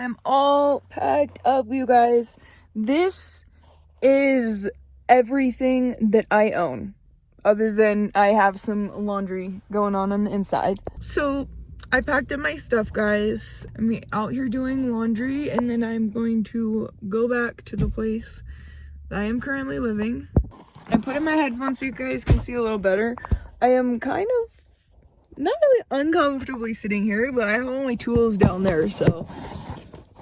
I'm all packed up, you guys. This is everything that I own, other than I have some laundry going on the inside. So I packed up my stuff, guys. I'm out here doing laundry, and then I'm going to go back to the place that I am currently living. I put in my headphones so you guys can see a little better. I am kind of not really uncomfortably sitting here, but I have all my tools down there, so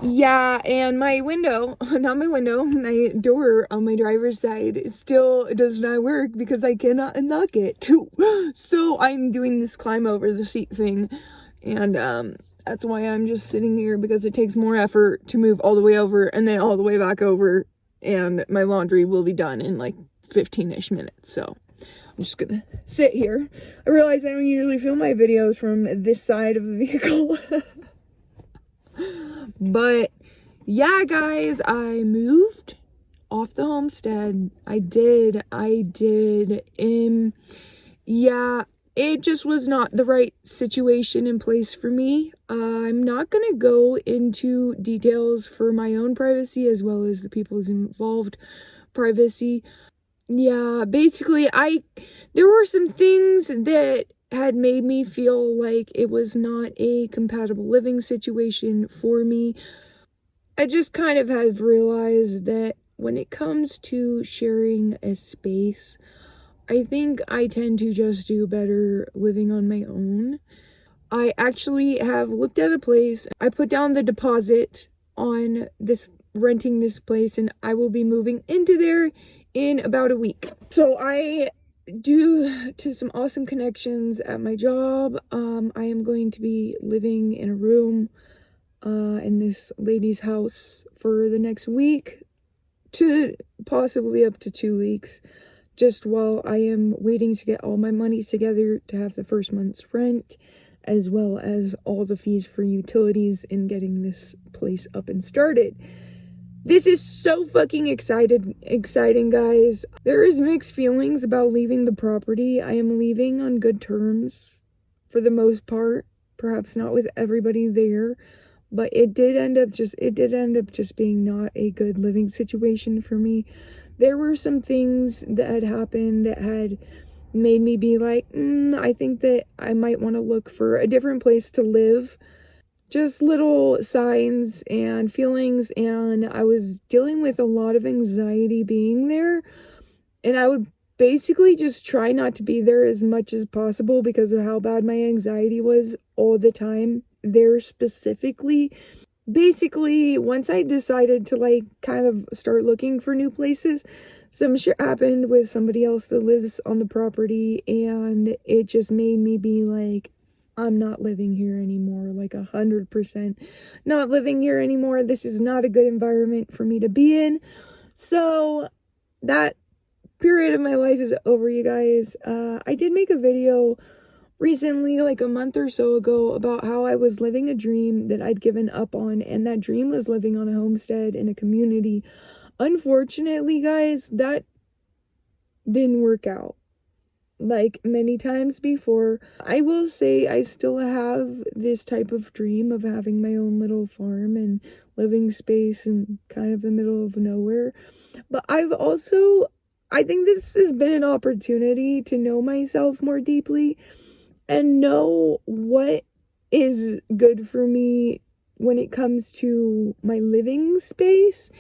yeah. And my window, not my window, my door on my driver's side still does not work because I cannot unlock it. So I'm doing this climb over the seat thing, and that's why I'm just sitting here, because it takes more effort to move all the way over and then all the way back over, and my laundry will be done in like 15-ish minutes. So I'm just gonna sit here. I realize I don't usually film my videos from this side of the vehicle. But yeah, guys, I moved off the homestead. I did. Yeah, it just was not the right situation in place for me. I'm not gonna go into details for my own privacy as well as the people's involved privacy. Yeah, basically, there were some things that had made me feel like it was not a compatible living situation for me. I just kind of have realized that when it comes to sharing a space, I think I tend to just do better living on my own. I actually have looked at a place. I put down the deposit on renting this place, and I will be moving into there in about a week. So due to some awesome connections at my job, I am going to be living in a room in this lady's house for the next week to possibly up to 2 weeks, just while I am waiting to get all my money together to have the first month's rent, as well as all the fees for utilities in getting this place up and started. This is so fucking exciting, guys. There is mixed feelings about leaving the property. I am leaving on good terms for the most part. Perhaps not with everybody there, but it did end up just being not a good living situation for me. There were some things that had happened that had made me be like, I think that I might want to look for a different place to live. Just little signs and feelings, and I was dealing with a lot of anxiety being there, and I would basically just try not to be there as much as possible because of how bad my anxiety was all the time there specifically. Basically, once I decided to like kind of start looking for new places, some shit happened with somebody else that lives on the property, and it just made me be like, I'm not living here anymore, like 100% not living here anymore. This is not a good environment for me to be in. So that period of my life is over, you guys. I did make a video recently, like a month or so ago, about how I was living a dream that I'd given up on, and that dream was living on a homestead in a community. Unfortunately, guys, that didn't work out. Like many times before. I will say I still have this type of dream of having my own little farm and living space in kind of the middle of nowhere. But I think this has been an opportunity to know myself more deeply and know what is good for me when it comes to my living space.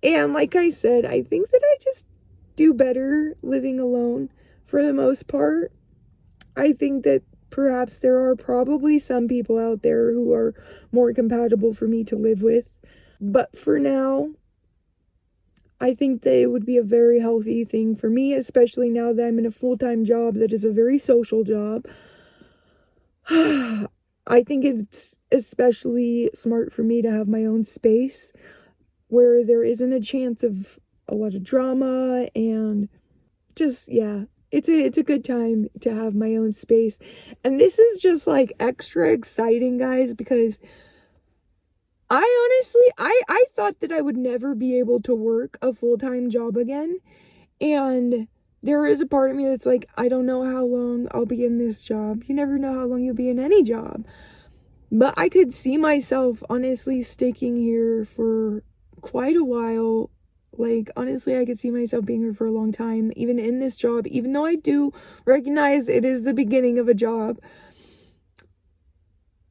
And like I said, I think that I just do better living alone. For the most part, I think that perhaps there are probably some people out there who are more compatible for me to live with. But for now, I think that it would be a very healthy thing for me, especially now that I'm in a full-time job that is a very social job. I think it's especially smart for me to have my own space where there isn't a chance of a lot of drama, and just, yeah. It's a good time to have my own space. And this is just like extra exciting, guys, because I thought that I would never be able to work a full-time job again. And there is a part of me that's like, I don't know how long I'll be in this job. You never know how long you'll be in any job. But I could see myself honestly sticking here for quite a while. Like, honestly, I could see myself being here for a long time, even in this job, even though I do recognize it is the beginning of a job.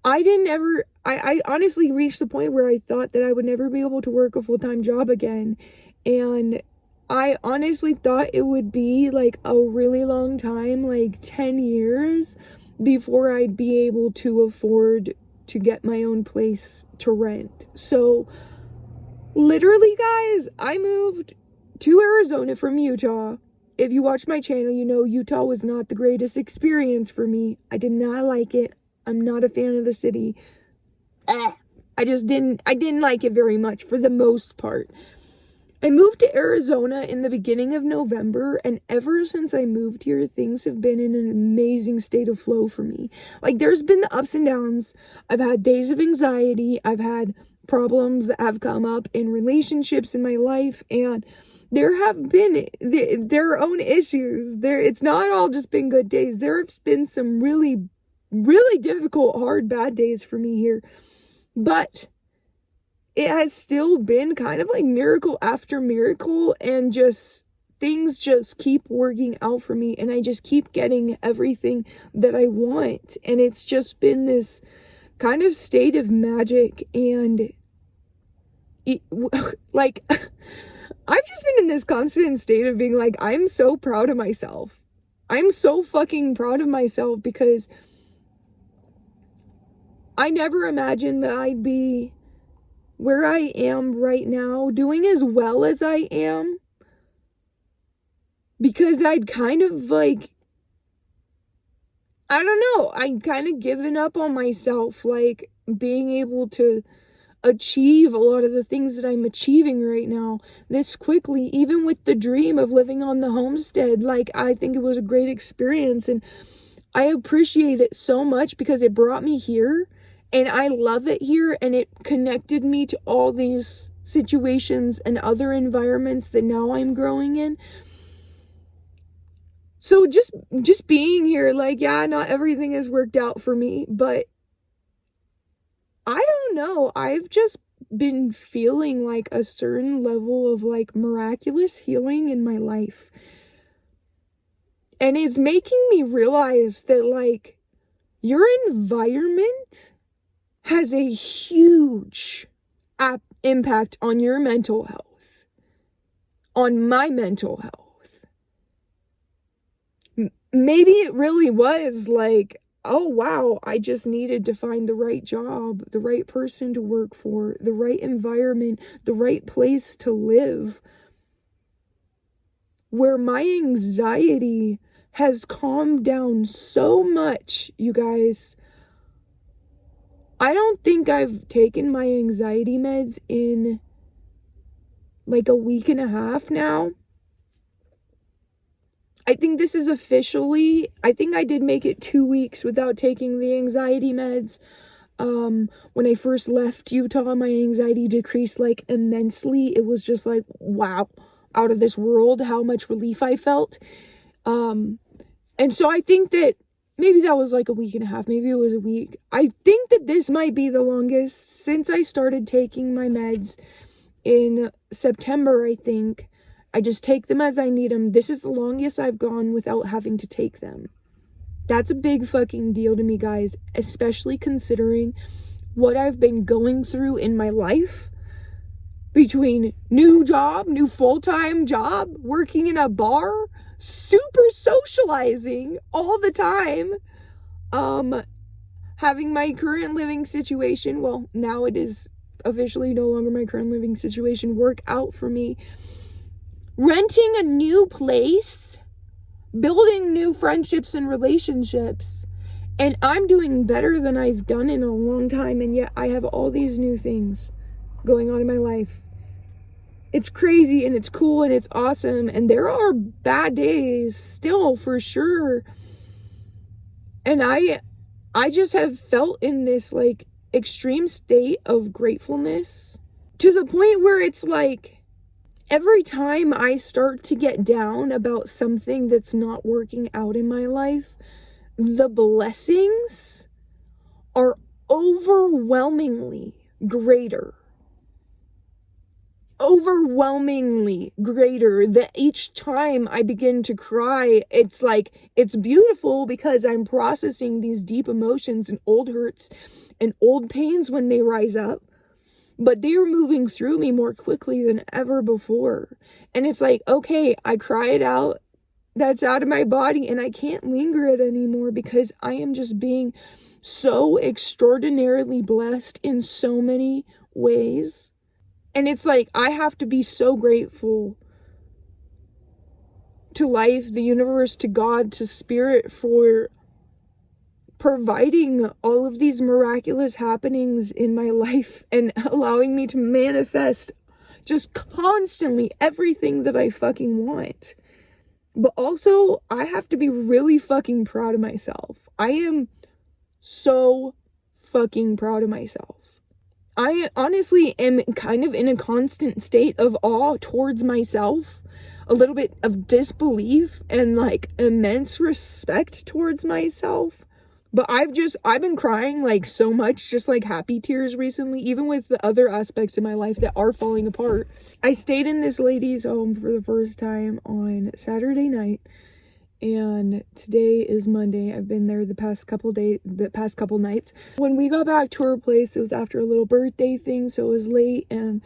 I honestly reached the point where I thought that I would never be able to work a full-time job again. And I honestly thought it would be like a really long time, like 10 years, before I'd be able to afford to get my own place to rent. So literally, guys, I moved to Arizona from Utah. If you watch my channel, you know Utah was not the greatest experience for me. I did not like it. I'm not a fan of the city. I didn't like it very much for the most part. I moved to Arizona in the beginning of November, and ever since I moved here, things have been in an amazing state of flow for me. Like, there's been the ups and downs. I've had days of anxiety. I've had problems that have come up in relationships in my life, and there have been their own issues. It's not all just been good days. There have been some really, really difficult, hard, bad days for me here. But it has still been kind of like miracle after miracle, and just things just keep working out for me, and I just keep getting everything that I want. And it's just been this kind of state of magic, and like I've just been in this constant state of being like, I'm so proud of myself. I'm so fucking proud of myself, because I never imagined that I'd be where I am right now, doing as well as I am, because I'd kind of like, I don't know, I'd kind of given up on myself, like being able to achieve a lot of the things that I'm achieving right now this quickly, even with the dream of living on the homestead. Like, I think it was a great experience, and I appreciate it so much because it brought me here. And I love it here, and it connected me to all these situations and other environments that now I'm growing in. So just being here, like, yeah, not everything has worked out for me, but I don't know. I've just been feeling like a certain level of like miraculous healing in my life. And it's making me realize that like your environment has a huge impact on your mental health, on my mental health. Maybe it really was like, oh wow, I just needed to find the right job, the right person to work for, the right environment, the right place to live, where my anxiety has calmed down so much, you guys. I don't think I've taken my anxiety meds in like a week and a half now. I think this is officially, I think I did make it 2 weeks without taking the anxiety meds. When I first left Utah, my anxiety decreased like immensely. It was just like, wow, out of this world, how much relief I felt. And so I think that maybe that was like a week and a half. Maybe it was a week. I think that this might be the longest since I started taking my meds in September, I think. I just take them as I need them. This is the longest I've gone without having to take them. That's a big fucking deal to me, guys, especially considering what I've been going through in my life. Between new job, new full-time job, working in a bar, super socializing all the time, having my current living situation, well, now it is officially no longer my current living situation, work out for me, renting a new place, building new friendships and relationships, and I'm doing better than I've done in a long time, and yet I have all these new things going on in my life. It's crazy, and it's cool, and it's awesome, and there are bad days still, for sure. And I just have felt in this, like, extreme state of gratefulness to the point where it's like, every time I start to get down about something that's not working out in my life, the blessings are overwhelmingly greater. Overwhelmingly greater, that each time I begin to cry, it's like, it's beautiful because I'm processing these deep emotions and old hurts and old pains when they rise up, but they are moving through me more quickly than ever before. And it's like, okay, I cry it out, that's out of my body, and I can't linger it anymore because I am just being so extraordinarily blessed in so many ways. And it's like, I have to be so grateful to life, the universe, to God, to spirit for providing all of these miraculous happenings in my life and allowing me to manifest just constantly everything that I fucking want. But also, I have to be really fucking proud of myself. I am so fucking proud of myself. I honestly am kind of in a constant state of awe towards myself, a little bit of disbelief and like immense respect towards myself. But I've been crying like so much, just like happy tears recently, even with the other aspects of my life that are falling apart. I stayed in this lady's home for the first time on Saturday night, and today is Monday. I've been there the past couple nights. When we got back to her place, it was after a little birthday thing, so it was late, and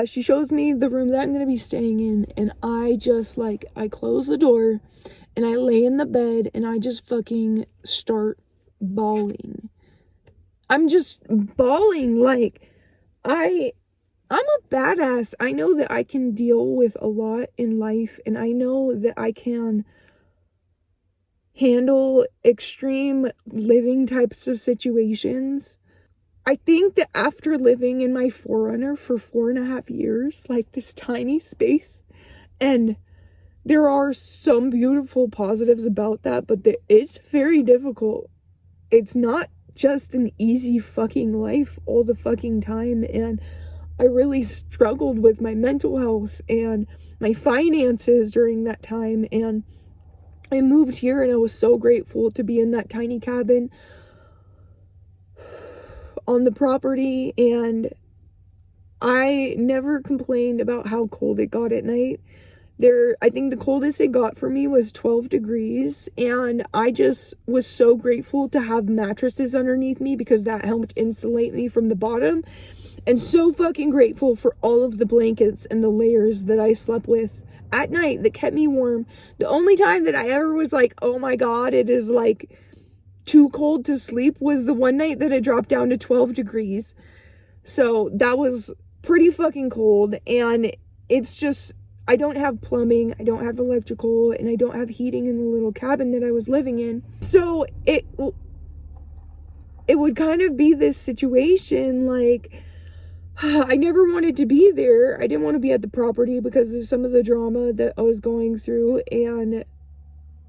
she shows me the room that I'm gonna be staying in, and I close the door and I lay in the bed and I just fucking start bawling. I'm just bawling. Like, I'm a badass. I know that I can deal with a lot in life, and I know that I can handle extreme living types of situations. I think that after living in my Forerunner for 4.5 years, like this tiny space, and there are some beautiful positives about that, but it's very difficult. It's not just an easy fucking life all the fucking time, and I really struggled with my mental health and my finances during that time, and I moved here and I was so grateful to be in that tiny cabin on the property, and I never complained about how cold it got at night. I think the coldest it got for me was 12 degrees, and I just was so grateful to have mattresses underneath me because that helped insulate me from the bottom, and so fucking grateful for all of the blankets and the layers that I slept with at night that kept me warm. The only time that I ever was like, oh my god, it is like too cold to sleep, was the one night that it dropped down to 12 degrees. So that was pretty fucking cold, and it's just, I don't have plumbing, I don't have electrical, and I don't have heating in the little cabin that I was living in. So it would kind of be this situation like, I never wanted to be there. I didn't want to be at the property because of some of the drama that I was going through, and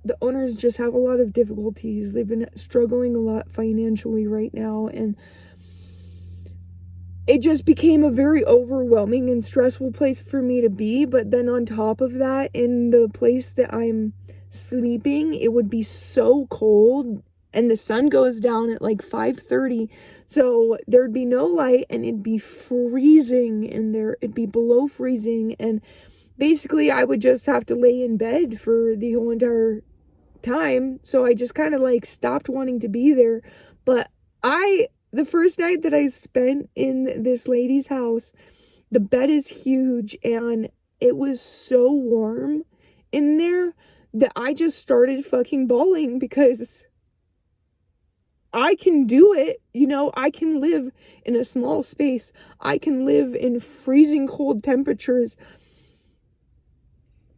the owners just have a lot of difficulties. They've been struggling a lot financially right now, and it just became a very overwhelming and stressful place for me to be. But then on top of that, in the place that I'm sleeping, it would be so cold, and the sun goes down at like 5:30, so there'd be no light, and it'd be freezing in there. It'd be below freezing, and basically I would just have to lay in bed for the whole entire time. So I just kind of like stopped wanting to be there. But the first night that I spent in this lady's house, the bed is huge, and it was so warm in there that I just started fucking bawling because I can do it. You know, I can live in a small space. I can live in freezing cold temperatures.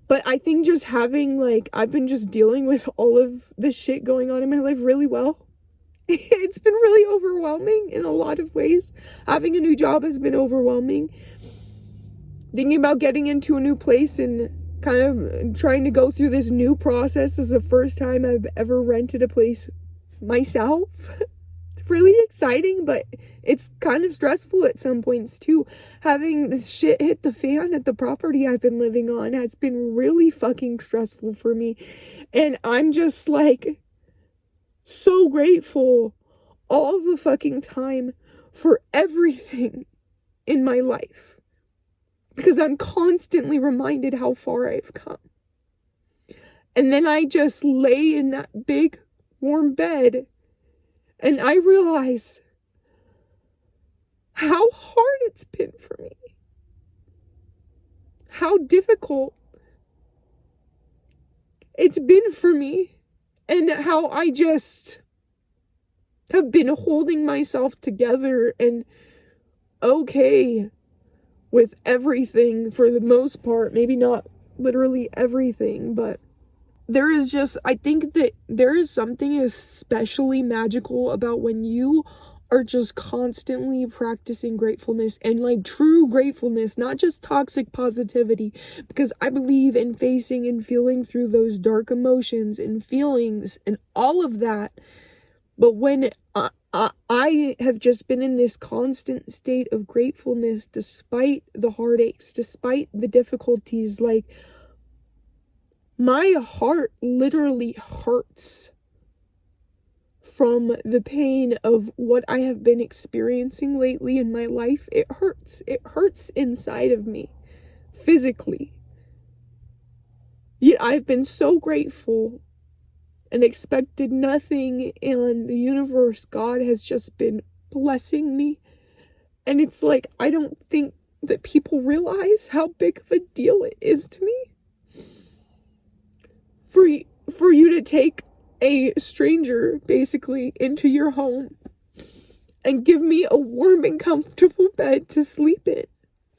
But I think just having, like, I've been just dealing with all of the shit going on in my life really well. It's been really overwhelming in a lot of ways. Having a new job has been overwhelming. Thinking about getting into a new place and kind of trying to go through this new process is the first time I've ever rented a place myself. It's really exciting, but it's kind of stressful at some points too. Having this shit hit the fan at the property I've been living on has been really fucking stressful for me. And I'm just like so grateful all the fucking time for everything in my life. Because I'm constantly reminded how far I've come. And then I just lay in that big, warm bed, and I realize how hard it's been for me. How difficult it's been for me. And how I just have been holding myself together and okay with everything for the most part. Maybe not literally everything, but there is just, I think that there is something especially magical about when you are just constantly practicing gratefulness, and like true gratefulness, not just toxic positivity, because I believe in facing and feeling through those dark emotions and feelings and all of that. But when I have just been in this constant state of gratefulness, despite the heartaches, despite the difficulties, like, my heart literally hurts from the pain of what I have been experiencing lately in my life. It hurts. It hurts inside of me, physically. Yet I've been so grateful and expected nothing, and the universe, God, has just been blessing me. And it's like, I don't think that people realize how big of a deal it is to me for you to take a stranger basically into your home and give me a warm and comfortable bed to sleep in.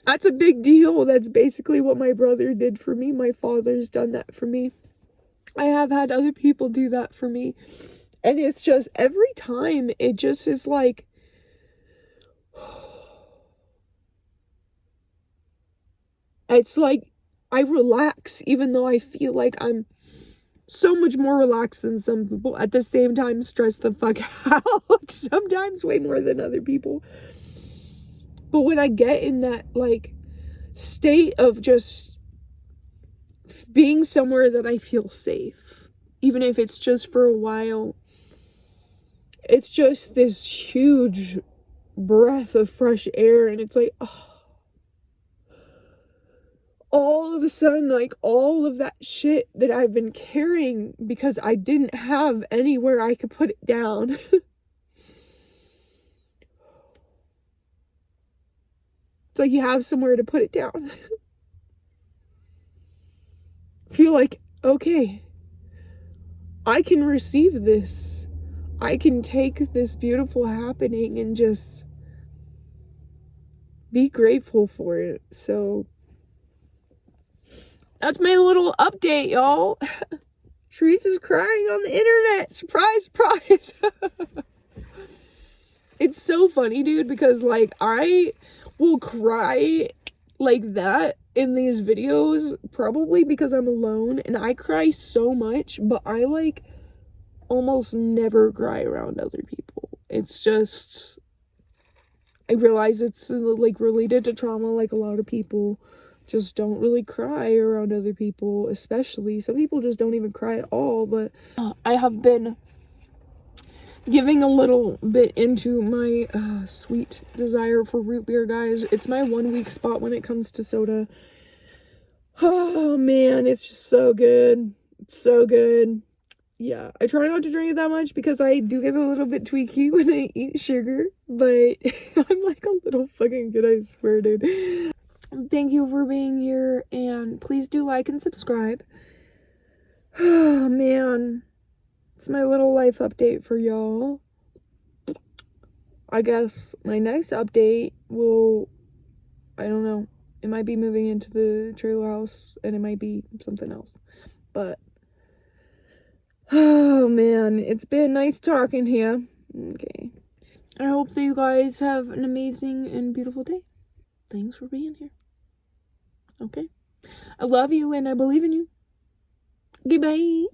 That's a big deal. That's basically what my brother did for me. My father's done that for me. I have had other people do that for me. And it's just, every time, it just is like, it's like I relax, even though I feel like I'm so much more relaxed than some people. At the same time, stress the fuck out. Sometimes way more than other people. But when I get in that, like, state of just being somewhere that I feel safe, even if it's just for a while, it's just this huge breath of fresh air. And it's like, oh, all of a sudden, like, all of that shit that I've been carrying because I didn't have anywhere I could put it down. It's like you have somewhere to put it down. Feel like, okay, I can receive this. I can take this beautiful happening and just be grateful for it. So that's my little update, y'all. Cherisse is crying on the internet. Surprise, surprise. It's so funny, dude, because, like, I will cry like that in these videos, probably because I'm alone, and I cry so much, but I, like, almost never cry around other people. It's just, I realize it's, like, related to trauma. Like, a lot of people just don't really cry around other people, especially. Some people just don't even cry at all, but I have been giving a little bit into my sweet desire for root beer, guys. It's my 1 weak spot when it comes to soda. Oh man, it's just so good. It's so good. Yeah, I try not to drink it that much because I do get a little bit tweaky when I eat sugar, but I'm like a little fucking good, I swear, dude. Thank you for being here, and please do like and subscribe. Oh man, it's my little life update for y'all. I guess my next update will, I don't know, it might be moving into the trailer house, and it might be something else, but oh man, it's been nice talking here. Okay, I hope that you guys have an amazing and beautiful day. Thanks for being here. Okay, I love you and I believe in you. Goodbye.